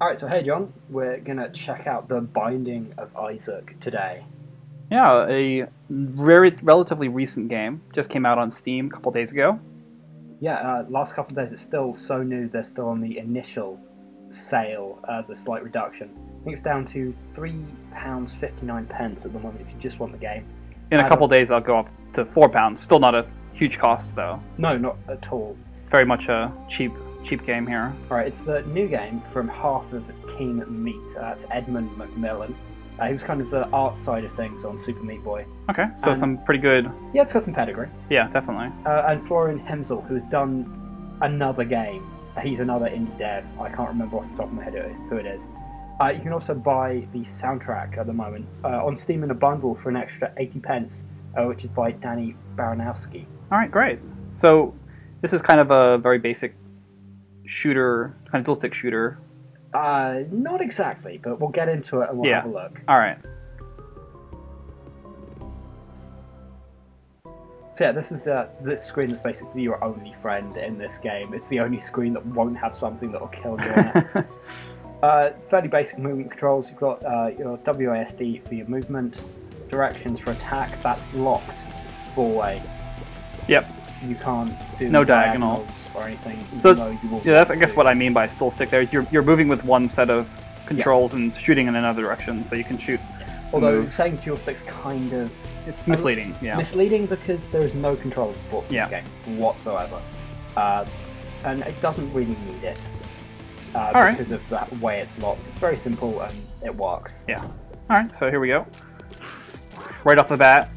Alright, so hey John, we're gonna check out The Binding of Isaac today. Yeah, a relatively recent game. Just came out on Steam a couple days ago. Yeah, last couple of days it's still so new, they're still on the initial sale, the slight reduction. I think it's down to £3.59 at the moment if you just want the game. In a couple days, I'll go up to £4. Still not a huge cost, though. No, not at all. Very much a cheap game here. Alright, it's the new game from half of Team Meat. That's Edmund McMillen. He was kind of the art side of things on Super Meat Boy. Okay, so some pretty good... Yeah, it's got some pedigree. Yeah, definitely. And Florian Himsl, who's done another game. He's another indie dev. I can't remember off the top of my head who it is. You can also buy the soundtrack at the moment on Steam in a bundle for an extra 80p, which is by Danny Baranowski. Alright, great. So this is kind of a very basic shooter, kind of dual-stick shooter. Not exactly, but we'll get into it and we'll have a look. Alright. So yeah, this is this screen that's basically your only friend in this game. It's the only screen that won't have something that will kill you on it. Fairly basic movement controls. You've got your WASD for your movement, directions for attack. That's locked four-way. Yep. You can't do no diagonals or anything. So yeah, that's I guess what I mean by dual stick. There is you're moving with one set of controls and shooting in another direction, so you can shoot. Although saying dual stick's kind of misleading. Yeah, misleading because there is no controller support for this game whatsoever, and it doesn't really need it because of the way it's locked. It's very simple and it works. Yeah. All right, so here we go. Right off the bat,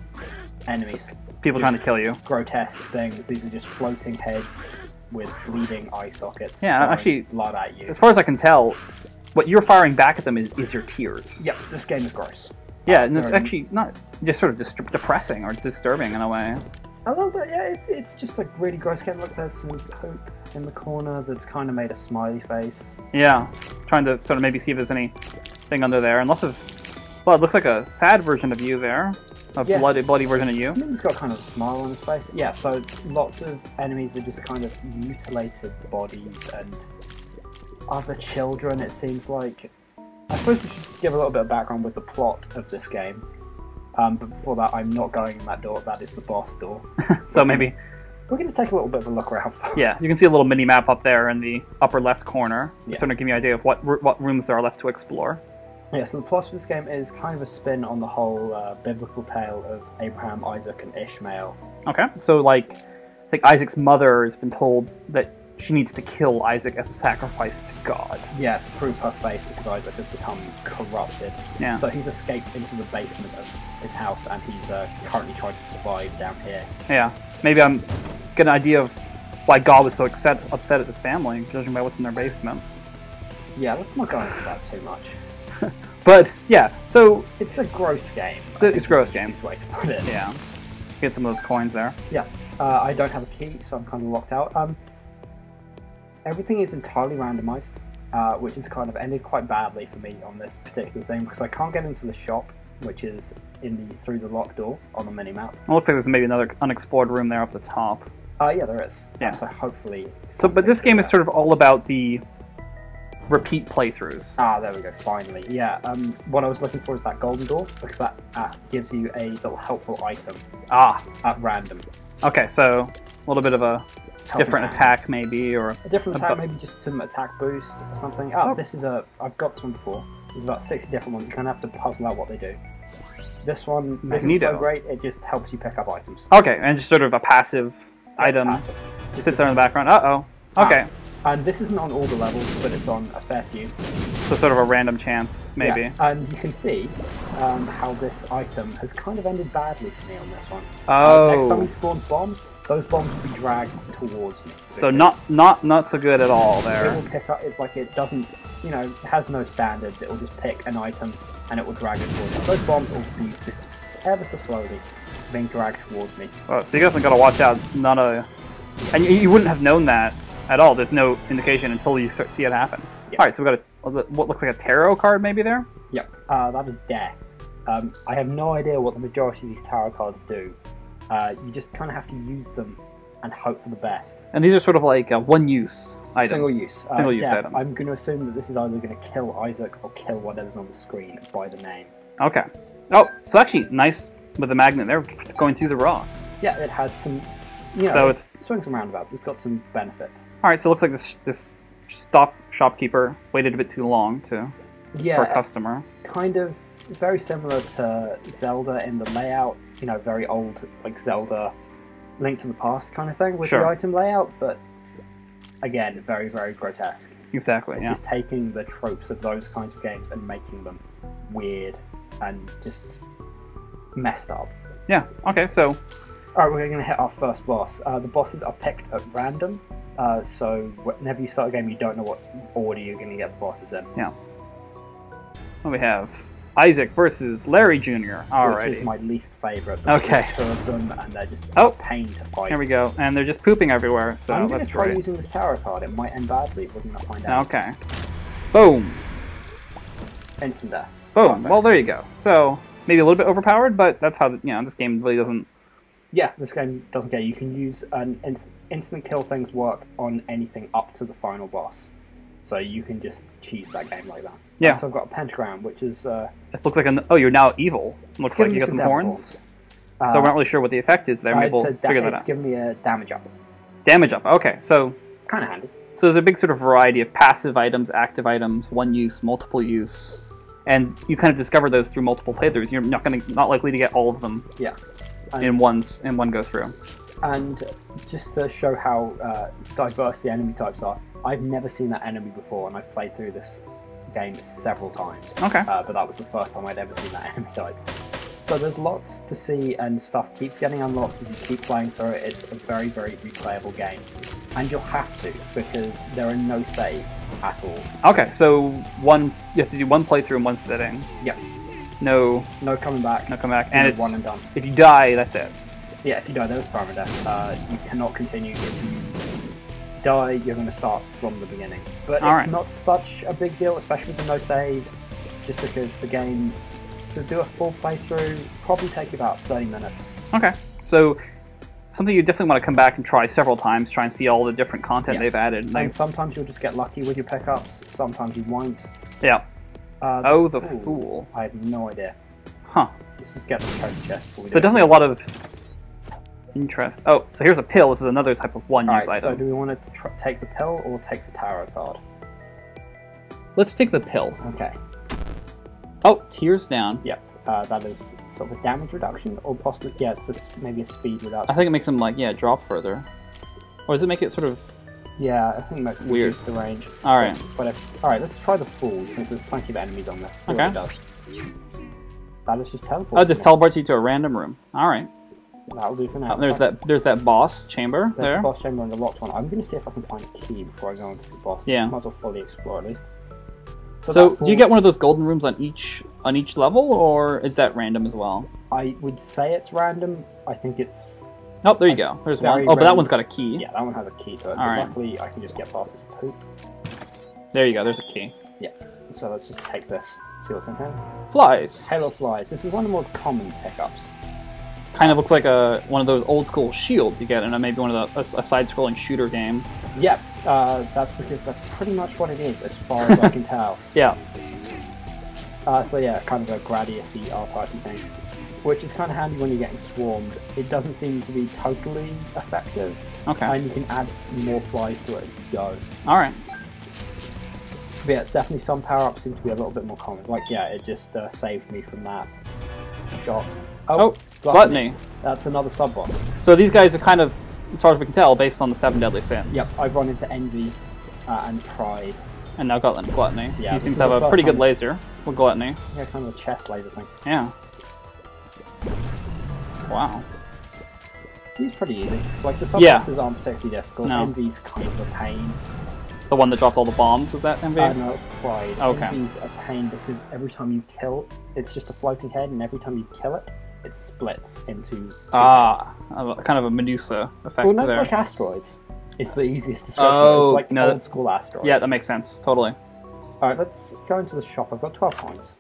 enemies. People trying to kill you. Grotesque things. These are just floating heads with bleeding eye sockets. Yeah, actually, blood at you. As far as I can tell, what you're firing back at them is your tears. Yep, this game is gross. Yeah, and it's actually not just sort of depressing or disturbing in a way. A little bit, yeah. It's just a really gross game. Look, there's some poop in the corner that's kind of made a smiley face. Yeah, trying to sort of maybe see if there's anything under there. And lots of, well, it looks like a sad version of you there. A bloody version of you. He's got kind of a smile on his face. Yeah, so lots of enemies are just kind of mutilated bodies and other children, it seems like. I suppose we should give a little bit of background with the plot of this game. But before that, I'm not going in that door. That is the boss door. So maybe... We're going to take a little bit of a look around first. Yeah, you can see a little mini-map up there in the upper left corner. Just sort of give you an idea of what rooms there are left to explore. Yeah, so the plot of this game is kind of a spin on the whole biblical tale of Abraham, Isaac, and Ishmael. Okay, so like, I think Isaac's mother has been told that she needs to kill Isaac as a sacrifice to God. Yeah, to prove her faith because Isaac has become corrupted. Yeah. So he's escaped into the basement of his house and he's currently trying to survive down here. Yeah, maybe I'm getting an idea of why God was so upset at his family, judging by what's in their basement. Yeah, let's not go into that too much. But yeah, so it's a gross game. It's a gross game. Easiest way to put it. Yeah. Get some of those coins there. Yeah. I don't have a key, so I'm kind of locked out. Everything is entirely randomized, which has kind of ended quite badly for me on this particular thing because I can't get into the shop, which is through the locked door on the minimap. It looks like there's maybe another unexplored room there up the top. Yeah, there is. Yeah. So hopefully. But this game is sort of all about the repeat playthroughs. Ah, there we go, finally. Yeah, what I was looking for is that golden door, because that gives you a little helpful item. At random. Okay, so a little bit of a different attack maybe, or... A different attack, maybe just some attack boost or something. This is I've got this one before. There's about 60 different ones. You kind of have to puzzle out what they do. This one isn't so great, it just helps you pick up items. Okay, and just sort of a passive item. Passive. Sits there in the background. Uh-oh. Okay. And this isn't on all the levels, but it's on a fair few. So sort of a random chance, maybe. Yeah. And you can see how this item has kind of ended badly for me on this one. Oh. Next time he spawns bombs, those bombs will be dragged towards me. So not so good at all there. It will pick up, it doesn't, it has no standards. It will just pick an item and it will drag it towards me. Those bombs will be just ever so slowly being dragged towards me. Oh, so you definitely got to watch out. It's not and you wouldn't have known that at all. There's no indication until you see it happen. Yep. All right, so we've got what looks like a tarot card maybe there? Yep, that is death. I have no idea what the majority of these tarot cards do. You just kind of have to use them and hope for the best. And these are sort of like one use items. Single use. Single use Death. items. I'm going to assume that this is either going to kill Isaac or kill whatever's on the screen by the name. Okay. Oh, so actually, nice with the magnet there, going through the rocks. Yeah, it has some. You know, So it's swings and roundabouts. It's got some benefits. All right, so it looks like this shopkeeper waited a bit too long for a customer. Kind of very similar to Zelda in the layout. You know, very old like Zelda, Link to the Past kind of thing with the item layout, but again, very very grotesque. Exactly. It's just taking the tropes of those kinds of games and making them weird and just messed up. Yeah. Okay. So. Alright, we're going to hit our first boss. The bosses are picked at random, so whenever you start a game, you don't know what order you're going to get the bosses in. Yeah. Well, we have Isaac versus Larry Jr. Alrighty. Which is my least favourite. Okay. Two of them, and they're just a pain to fight. Here we go, and they're just pooping everywhere, so I'm going that's to try great. using this tarot card. It might end badly, we're going to find out. Okay. Boom. Instant death. Boom. Perfect. Well, there you go. So, maybe a little bit overpowered, but that's how, this game really doesn't... Yeah, this game doesn't get. You can use an instant kill things work on anything up to the final boss, so you can just cheese that game like that. Yeah. So I've got a pentagram, which is. This looks like oh, you're now evil. Looks like you got some horns. So we're not really sure what the effect is there. Maybe we'll figure that out. It's giving me a damage up. Damage up. Okay, so kind of handy. So there's a big sort of variety of passive items, active items, one use, multiple use, and you kind of discover those through multiple playthroughs. You're not likely to get all of them. Yeah. In one go through. And just to show how diverse the enemy types are, I've never seen that enemy before, and I've played through this game several times. Okay. But that was the first time I'd ever seen that enemy type. So there's lots to see, and stuff keeps getting unlocked as you keep playing through it. It's a very, very replayable game. And you'll have to, because there are no saves at all. Okay, so you have to do one playthrough in one sitting. Yep. No coming back. No coming back. And it's one and done. If you die, that's it. Yeah, if you die, there's permadeath. You cannot continue. If you die, you're going to start from the beginning. But it's not such a big deal, especially with the no saves, just because the game, to do a full playthrough, probably take you about 30 minutes. Okay, so something you definitely want to come back and try several times, try and see all the different content they've added. And sometimes you'll just get lucky with your pickups, sometimes you won't. Yeah. The Fool. I have no idea. Huh. Let's just get the treasure chest before we So definitely a lot of interest. Oh, so here's a pill. This is another type of one-use item. So do we want to take the pill or take the tarot card? Let's take the pill. Okay. Oh, tears down. Yep. That is sort of a damage reduction, or possibly, it's maybe a speed reduction. I think it makes them, drop further. Or does it make it sort of... Yeah, I think that reduces the range. Alright. Alright, let's try the Fool, since there's plenty of enemies on this. See what it does. That is just teleport. Oh, it just teleports you to a random room. Alright. That'll do for now. There's that boss chamber there. There's the boss chamber and the locked one. I'm going to see if I can find a key before I go into the boss. Yeah. Might as well fully explore at least. So do you get one of those golden rooms on each level, or is that random as well? I would say it's random. I think it's... Oh, there you go. There's one. Oh, but that one's got a key. Yeah, that one has a key to it. But luckily, I can just get past this poop. There you go. There's a key. Yeah. So let's just take this. See what's in here. Flies. Halo flies. This is one of the more common pickups. Kind of looks like one of those old school shields you get in maybe one of a side-scrolling shooter game. Yep. That's because that's pretty much what it is, as far as I can tell. Yeah. So yeah, kind of a Gradius-y R-type thing. Which is kind of handy when you're getting swarmed. It doesn't seem to be totally effective. Okay. And you can add more flies to it as you go. Alright. But yeah, definitely some power-ups seem to be a little bit more common. Like, yeah, it just saved me from that shot. Oh, Gluttony. That's another sub-boss. So these guys are kind of, as far as we can tell, based on the 7 Deadly Sins. Yep, I've run into Envy and Pride. And now Gluttony. Yeah, he seems to have a pretty good laser with Gluttony. Yeah, kind of a chest laser thing. Yeah. Wow. He's pretty easy. Like, the sub-bosses aren't particularly difficult. No. Envy's kind of a pain. The one that dropped all the bombs, was that Envy? No, it's Pride. Okay. Envy's a pain because every time you kill, it's just a floating head, and every time you kill it, it splits into two heads. Kind of a Medusa effect well, no, there. like asteroids. It's the easiest description. Oh, it's like old school asteroids. Yeah, that makes sense. Totally. Alright, let's go into the shop. I've got 12 coins.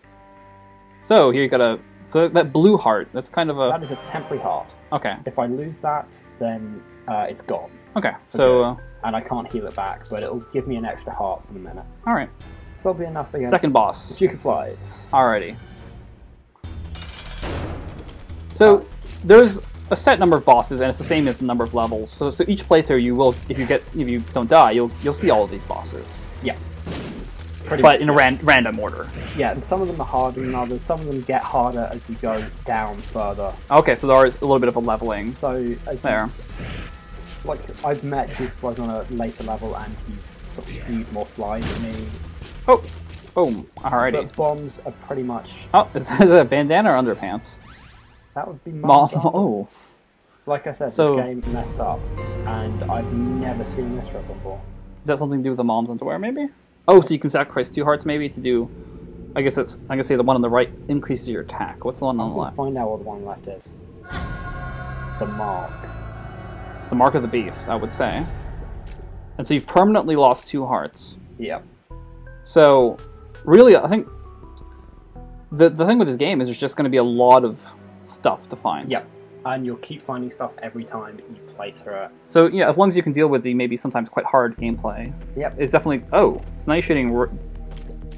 So, here you got so that blue heart, that's kind of a... That is a temporary heart. Okay. If I lose that, then it's gone. Okay, for so good. And I can't heal it back, but it'll give me an extra heart for the minute. all right. So that'll be enough against Second boss. Duke of Flies. Alrighty. So there's a set number of bosses, and it's the same as the number of levels. So each playthrough, you will, if you don't die, you'll see all of these bosses. Yeah. But in a random order. Yeah, and some of them are harder than others. Some of them get harder as you go down further. Okay, so there is a little bit of a leveling. So as there. Like I've met Duke of Flies on a later level, and he's sort of spewed more flies at me. Oh, boom. Alrighty. But bombs are pretty much. Oh, is that a bandana or underpants? That would be Oh. Like I said, So, this game messed up, and I've never seen this rip before. Is that something to do with the mom's underwear, maybe? Oh, so you can sacrifice 2 hearts, maybe, to do. I guess it's. I'm gonna say the one on the right increases your attack. What's the one on the left? Find out what the one left is. The mark. The mark of the beast, I would say. And so you've permanently lost 2 hearts. Yep. So, really, I think the thing with this game is there's just going to be a lot of stuff to find. Yep. And you'll keep finding stuff every time you play through it. So, yeah, as long as you can deal with the maybe sometimes quite hard gameplay. Yep. It's definitely... Oh, so now you're shooting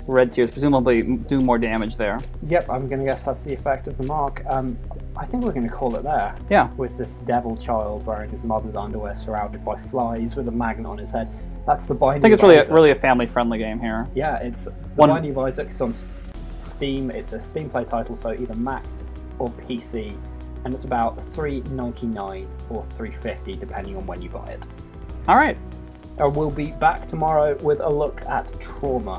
red tears, presumably do more damage there. Yep, I'm going to guess that's the effect of the mark. I think we're going to call it there. Yeah. With this devil child wearing his mother's underwear surrounded by flies with a magnet on his head. That's the Binding I think it's of Isaac. really a family-friendly game here. Yeah, it's the Binding of Isaac. It's on Steam. It's a Steam Play title, so either Mac or PC. And it's about $3.99 or $3.50 depending on when you buy it. All right. We'll be back tomorrow with a look at Trauma.